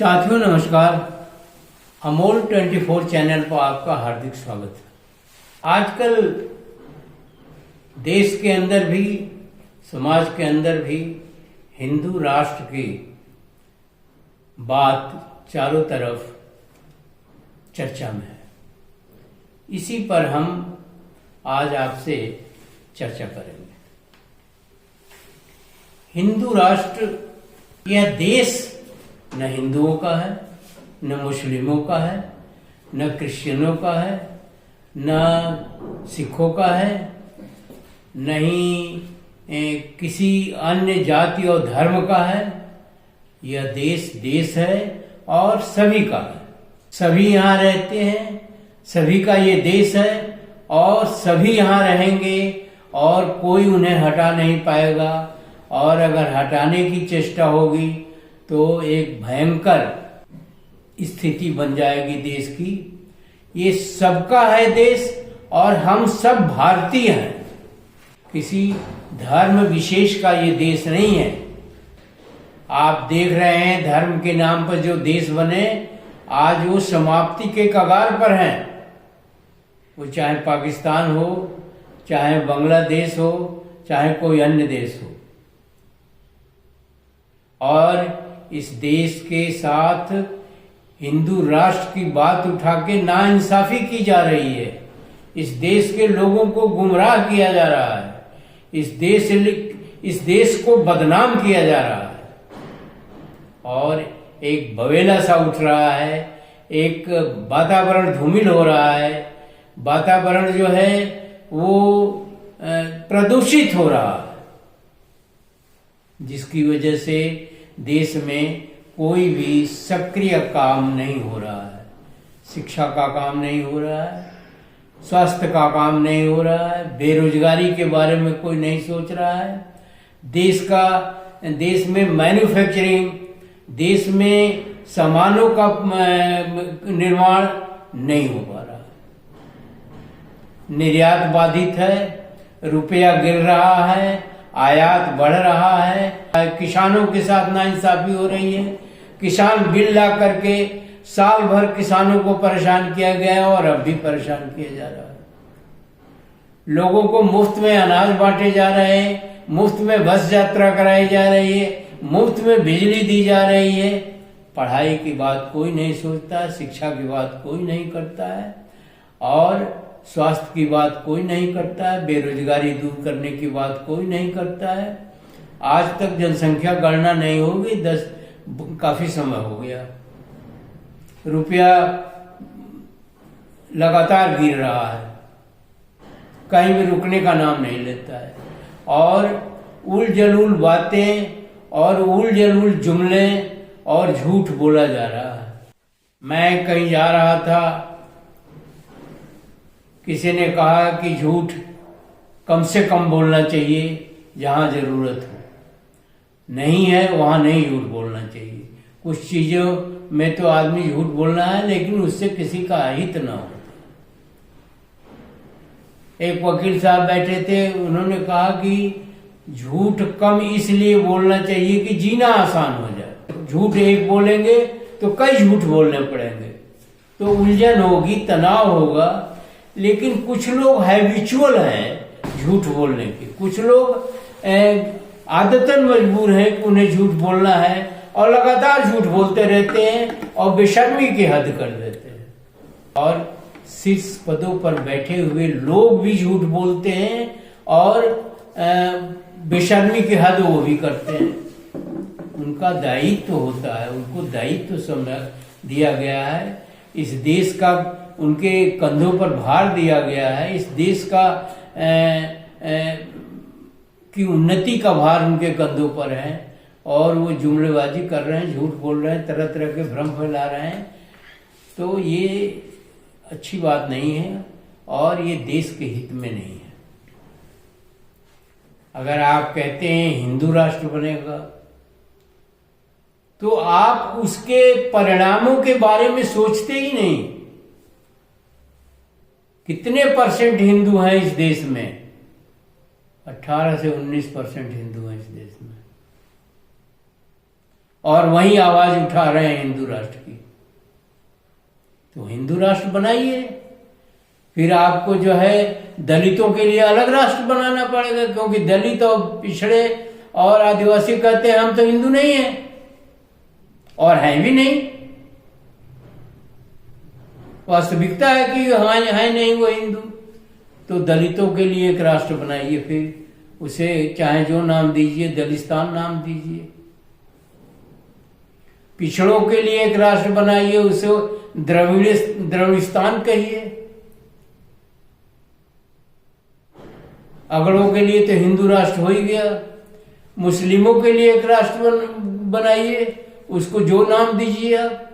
साथियों नमस्कार। अमोल 24 चैनल पर आपका हार्दिक स्वागत है। आजकल देश के अंदर भी समाज के अंदर भी हिंदू राष्ट्र की बात चारों तरफ चर्चा में है। इसी पर हम आज आपसे चर्चा करेंगे। हिंदू राष्ट्र यह देश न हिंदुओं का है, न मुस्लिमों का है, न क्रिश्चियनों का है, न सिखों का है, न ही किसी अन्य जाति और धर्म का है। यह देश देश है और सभी का है। सभी यहाँ रहते हैं, सभी का ये देश है और सभी यहाँ रहेंगे और कोई उन्हें हटा नहीं पाएगा। और अगर हटाने की चेष्टा होगी तो एक भयंकर स्थिति बन जाएगी देश की। ये सबका है देश और हम सब भारतीय हैं। किसी धर्म विशेष का ये देश नहीं है। आप देख रहे हैं धर्म के नाम पर जो देश बने आज वो समाप्ति के कगार पर हैं। वो चाहे पाकिस्तान हो, चाहे बांग्लादेश हो, चाहे कोई अन्य देश हो। और इस देश के साथ हिंदू राष्ट्र की बात उठा के नाइंसाफी की जा रही है। इस देश के लोगों को गुमराह किया जा रहा है। इस देश को बदनाम किया जा रहा है और एक बवेला सा उठ रहा है। एक वातावरण धूमिल हो रहा है। वातावरण जो है वो प्रदूषित हो रहा है, जिसकी वजह से देश में कोई भी सक्रिय काम नहीं हो रहा है। शिक्षा का काम नहीं हो रहा है, स्वास्थ्य का काम नहीं हो रहा है, बेरोजगारी के बारे में कोई नहीं सोच रहा है। देश में मैन्युफैक्चरिंग, देश में सामानों का निर्माण नहीं हो पा रहा है। निर्यात बाधित है, रुपया गिर रहा है, आयात बढ़ रहा है। किसानों के साथ नाइंसाफी हो रही है। किसान बिल ला करके साल भर किसानों को परेशान किया गया है और अब भी परेशान किया जा रहा है। लोगों को मुफ्त में अनाज बांटे जा रहे हैं, मुफ्त में बस यात्रा कराई जा रही है, मुफ्त में बिजली दी जा रही है। पढ़ाई की बात कोई नहीं सोचता, शिक्षा की बात कोई नहीं करता है और स्वास्थ्य की बात कोई नहीं करता है। बेरोजगारी दूर करने की बात कोई नहीं करता है। आज तक जनसंख्या गणना नहीं होगी, काफी समय हो गया। रुपया लगातार गिर रहा है, कहीं भी रुकने का नाम नहीं लेता है और उल-जलूल बातें और उल-जलूल जुमले और झूठ बोला जा रहा है। मैं कहीं जा रहा था, किसी ने कहा कि झूठ कम से कम बोलना चाहिए, जहां जरूरत हो। नहीं है वहां नहीं झूठ बोलना चाहिए। कुछ चीजों में तो आदमी झूठ बोलना है लेकिन उससे किसी का अहित ना हो। एक वकील साहब बैठे थे, उन्होंने कहा कि झूठ कम इसलिए बोलना चाहिए कि जीना आसान हो जाए। झूठ एक बोलेंगे तो कई झूठ बोलने पड़ेंगे तो उलझन होगी, तनाव होगा। लेकिन कुछ लोग हैबिचुअल हैं झूठ बोलने के। कुछ लोग आदतन मजबूर हैं कि उन्हें झूठ बोलना है और लगातार झूठ बोलते रहते हैं और बेशर्मी की हद कर देते हैं। और शीर्ष पदों पर बैठे हुए लोग भी झूठ बोलते हैं और बेशर्मी की हद वो भी करते हैं। उनका दायित्व होता है, उनको दायित्व समझ दिया गया है। इस देश का उनके कंधों पर भार दिया गया है। इस देश का की उन्नति का भार उनके कंधों पर है और वो जुमलेबाजी कर रहे हैं, झूठ बोल रहे हैं, तरह तरह के भ्रम फैला रहे हैं। तो ये अच्छी बात नहीं है और ये देश के हित में नहीं है। अगर आप कहते हैं हिंदू राष्ट्र बनेगा तो आप उसके परिणामों के बारे में सोचते ही नहीं। कितने परसेंट हिंदू हैं इस देश में? 18 से 19% हिंदू हैं इस देश में। और वहीं आवाज उठा रहे हैं हिंदू राष्ट्र की। तो हिंदू राष्ट्र बनाइए। फिर आपको जो है दलितों के लिए अलग राष्ट्र बनाना पड़ेगा, क्योंकि दलित और पिछड़े और आदिवासी कहते हैं हम तो हिंदू नहीं हैं, और हैं भी नहीं। वास्तविकता है कि है नहीं वो हिंदू। तो दलितों के लिए एक राष्ट्र बनाइए, फिर उसे चाहे जो नाम दीजिए, दलिस्तान नाम दीजिए। पिछड़ों के लिए एक राष्ट्र बनाइए, उसे द्रविड़िस्तान कहिए। अगड़ों के लिए तो हिंदू राष्ट्र हो ही गया। मुस्लिमों के लिए एक राष्ट्र बनाइए, उसको जो नाम दीजिए आप।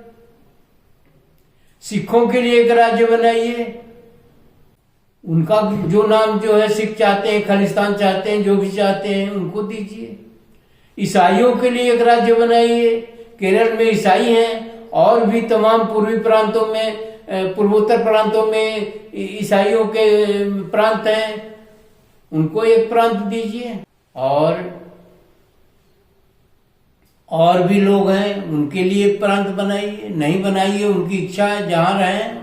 सिखों के लिए एक राज्य बनाइए, उनका जो नाम जो है सिख चाहते हैं, खालिस्तान चाहते हैं, जो भी चाहते हैं उनको दीजिए। ईसाइयों के लिए एक राज्य बनाइए, केरल में ईसाई हैं और भी तमाम पूर्वी प्रांतों में, पूर्वोत्तर प्रांतों में ईसाइयों के प्रांत हैं, उनको एक प्रांत दीजिए। और भी लोग हैं, उनके लिए प्रांत बनाइए। नहीं बनाइए, उनकी इच्छा है, जहां रहें।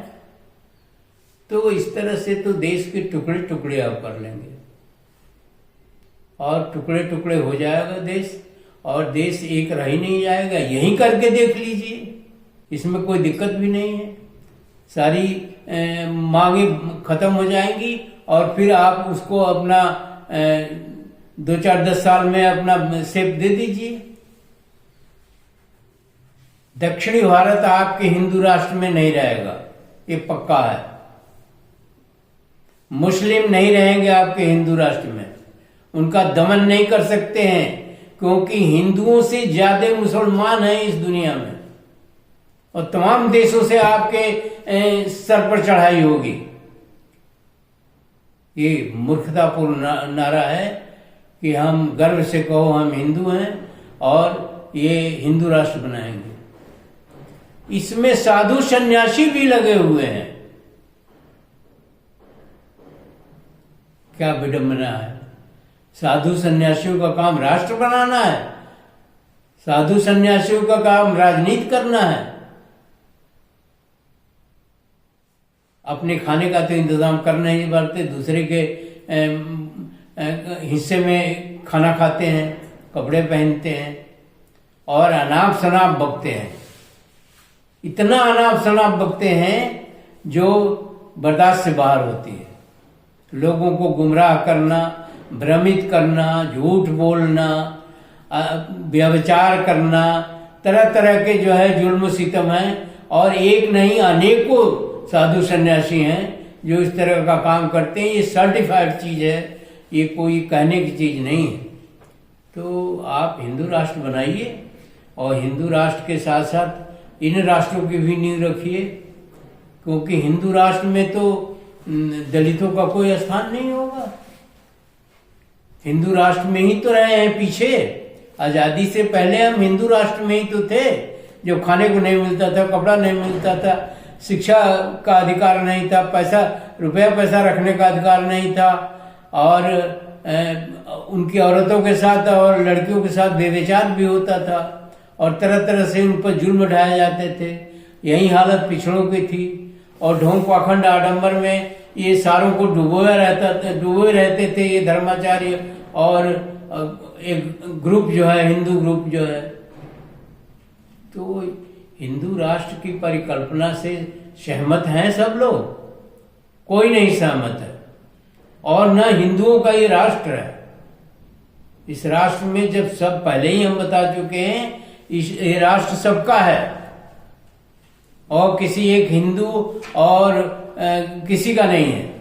तो इस तरह से तो देश के टुकड़े टुकड़े आप कर लेंगे और टुकड़े टुकड़े हो जाएगा देश, और देश एक रह ही नहीं जाएगा। यही करके देख लीजिए, इसमें कोई दिक्कत भी नहीं है। सारी मांगे खत्म हो जाएंगी और फिर आप उसको अपना 2-4-10 साल में अपना शेप दे दीजिए। दक्षिणी भारत आपके हिंदू राष्ट्र में नहीं रहेगा, ये पक्का है। मुस्लिम नहीं रहेंगे आपके हिंदू राष्ट्र में, उनका दमन नहीं कर सकते हैं, क्योंकि हिंदुओं से ज्यादा मुसलमान हैं इस दुनिया में, और तमाम देशों से आपके सर पर चढ़ाई होगी। ये मूर्खतापूर्ण नारा है कि हम गर्व से कहो हम हिंदू हैं और ये हिंदू राष्ट्र बनाएंगे। इसमें साधु सन्यासी भी लगे हुए हैं। क्या विडंबना है। साधु सन्यासियों का काम राष्ट्र बनाना है, साधु सन्यासियों का काम राजनीति करना है। अपने खाने का तो इंतजाम कर नहीं पाते, दूसरे के हिस्से में खाना खाते हैं, कपड़े पहनते हैं और अनाप शनाप बकते हैं। इतना अनाप शनाप बकते हैं जो बर्दाश्त से बाहर होती है। लोगों को गुमराह करना, भ्रमित करना, झूठ बोलना, व्यभिचार करना, तरह तरह के जो है जुल्म सितम है। और एक नहीं अनेकों साधु सन्यासी हैं जो इस तरह का काम करते हैं। ये सर्टिफाइड चीज है, ये कोई कहने की चीज नहीं है। तो आप हिंदू राष्ट्र बनाइए और हिंदू राष्ट्र के साथ साथ इन राष्ट्रों की भी नींव रखिए, क्योंकि हिंदू राष्ट्र में तो दलितों का कोई स्थान नहीं होगा। हिंदू राष्ट्र में ही तो रहे हैं पीछे। आजादी से पहले हम हिंदू राष्ट्र में ही तो थे, जो खाने को नहीं मिलता था, कपड़ा नहीं मिलता था, शिक्षा का अधिकार नहीं था, रुपया पैसा रखने का अधिकार नहीं था, और उनकी औरतों के साथ और लड़कियों के साथ व्यभिचार भी होता था, और तरह तरह से उन पर जुल्म ढाए जाते थे। यही हालत पिछड़ों की थी। और ढोंग पाखंड आडंबर में ये सारों को डूबे रहते थे ये धर्माचार्य और एक ग्रुप जो है, हिंदू ग्रुप जो है। तो हिंदू राष्ट्र की परिकल्पना से सहमत हैं सब लोग? कोई नहीं सहमत है। और न हिंदुओं का ये राष्ट्र है। इस राष्ट्र में जब सब पहले ही हम बता चुके हैं, ये राष्ट्र सबका है और किसी एक हिंदू और किसी का नहीं है।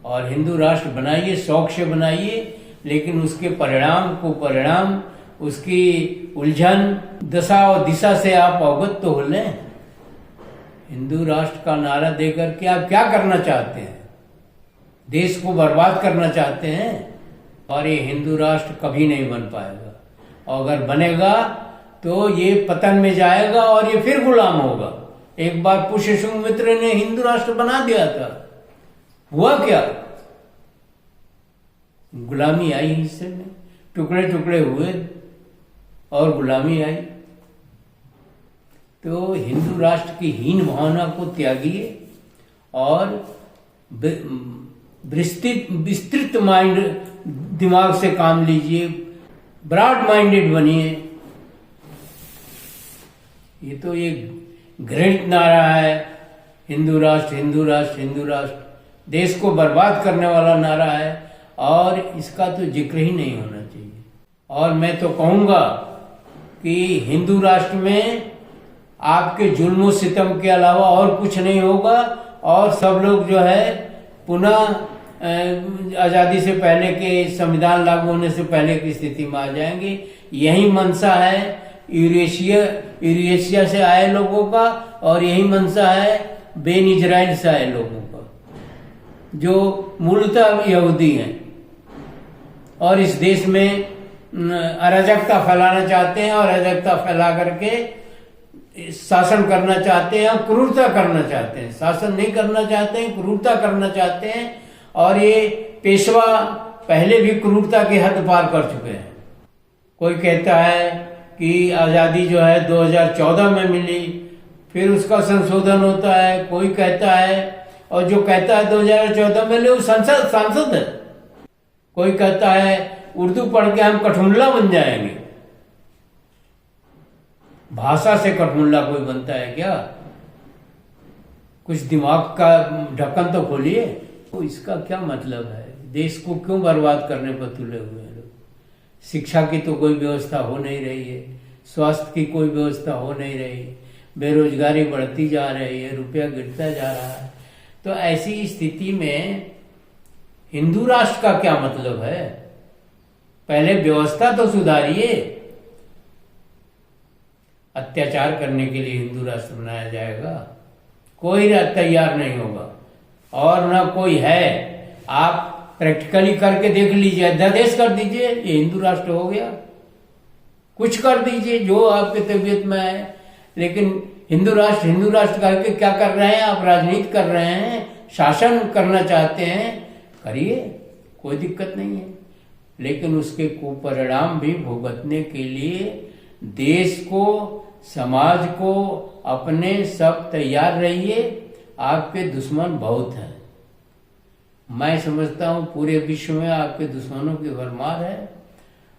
और हिंदू राष्ट्र बनाइए, शौक से बनाइए, लेकिन उसके परिणाम उसकी उलझन, दशा और दिशा से आप अवगत तो हो लें। हिंदू राष्ट्र का नारा देकर के आप क्या करना चाहते हैं? देश को बर्बाद करना चाहते हैं? और ये हिंदू राष्ट्र कभी नहीं बन पाएगा, और अगर बनेगा तो ये पतन में जाएगा और ये फिर गुलाम होगा। एक बार पुष्यशुंग ने हिंदू राष्ट्र बना दिया था, हुआ क्या? गुलामी आई हिस्से में। टुकड़े टुकड़े हुए और गुलामी आई। तो हिंदू राष्ट्र की हीन भावना को त्यागिए और विस्तृत माइंड दिमाग से काम लीजिए, ब्रॉड माइंडेड बनिए। ये तो एक ग्रेट नारा है, हिंदू राष्ट्र हिंदू राष्ट्र हिंदू राष्ट्र, देश को बर्बाद करने वाला नारा है और इसका तो जिक्र ही नहीं होना चाहिए। और मैं तो कहूँगा कि हिंदू राष्ट्र में आपके जुल्म सितम के अलावा और कुछ नहीं होगा और सब लोग जो है पुनः आज़ादी से पहले के संविधान लागू होने से पहले की स्थिति में आ जाएंगे। यही मंशा है यूरेशिया से आए लोगों का और यही मंशा है बेन इजराइल से आए लोगों का, जो मूलतः यहूदी हैं और इस देश में अराजकता फैलाना चाहते हैं और अराजकता फैला करके शासन करना चाहते हैं और क्रूरता करना चाहते हैं। शासन नहीं करना चाहते हैं, क्रूरता करना चाहते हैं। और ये पेशवा पहले भी क्रूरता की हद पार कर चुके हैं। कोई कहता है कि आज़ादी जो है 2014 में मिली, फिर उसका संशोधन होता है। कोई कहता है, और जो कहता है 2014 में मिली वो सांसद है। कोई कहता है उर्दू पढ़ के हम कठमुल्ला बन जाएंगे। भाषा से कठमुल्ला कोई बनता है क्या? कुछ दिमाग का ढक्कन तो खोलिए। तो इसका क्या मतलब है? देश को क्यों बर्बाद करने पर तुले हुए हैं लोग? शिक्षा की तो कोई व्यवस्था हो नहीं रही है, स्वास्थ्य की कोई व्यवस्था हो नहीं रही है, बेरोजगारी बढ़ती जा रही है, रुपया गिरता जा रहा है। तो ऐसी स्थिति में हिंदू राष्ट्र का क्या मतलब है? पहले व्यवस्था तो सुधारिए। अत्याचार करने के लिए हिंदू राष्ट्र बनाया जाएगा? कोई तैयार नहीं होगा और ना कोई है। आप प्रैक्टिकली करके देख लीजिए, अध्यादेश कर दीजिए, ये हिंदू राष्ट्र हो गया। कुछ कर दीजिए जो आपके तबीयत में है। लेकिन हिंदू राष्ट्र करके क्या कर रहे हैं? आप राजनीति कर रहे हैं, शासन करना चाहते हैं, करिए, कोई दिक्कत नहीं है। लेकिन उसके कुपरिणाम भी भुगतने के लिए देश को, समाज को अपने सब तैयार रहिए। आपके दुश्मन बहुत हैं। मैं समझता हूं पूरे विश्व में आपके दुश्मनों की भरमार है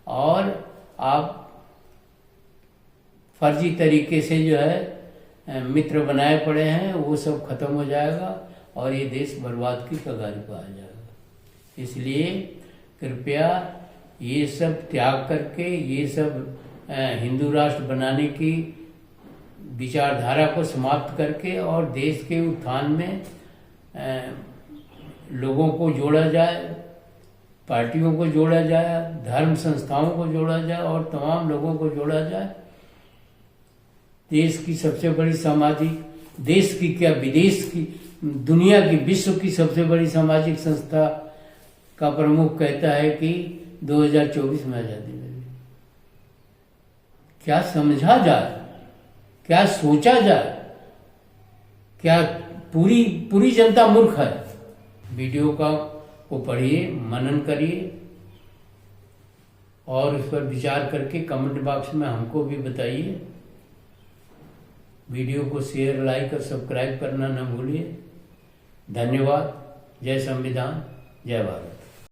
और आप फर्जी तरीके से जो है मित्र बनाए पड़े हैं, वो सब खत्म हो जाएगा और ये देश बर्बाद की कगार पर आ जाएगा। इसलिए कृपया ये सब त्याग करके, ये सब हिंदू राष्ट्र बनाने की विचारधारा को समाप्त करके और देश के उत्थान में लोगों को जोड़ा जाए, पार्टियों को जोड़ा जाए, धर्म संस्थाओं को जोड़ा जाए और तमाम लोगों को जोड़ा जाए। देश की सबसे बड़ी सामाजिक, देश की क्या विदेश की, दुनिया की, विश्व की सबसे बड़ी सामाजिक संस्था का प्रमुख कहता है कि 2024 में आजादी मिलेगी। क्या समझा जाए, क्या सोचा जाए? क्या पूरी जनता मूर्ख है? वीडियो को पढ़िए, मनन करिए और उस पर विचार करके कमेंट बॉक्स में हमको भी बताइए। वीडियो को शेयर, लाइक और सब्सक्राइब करना न भूलिए। धन्यवाद। जय संविधान, जय भारत।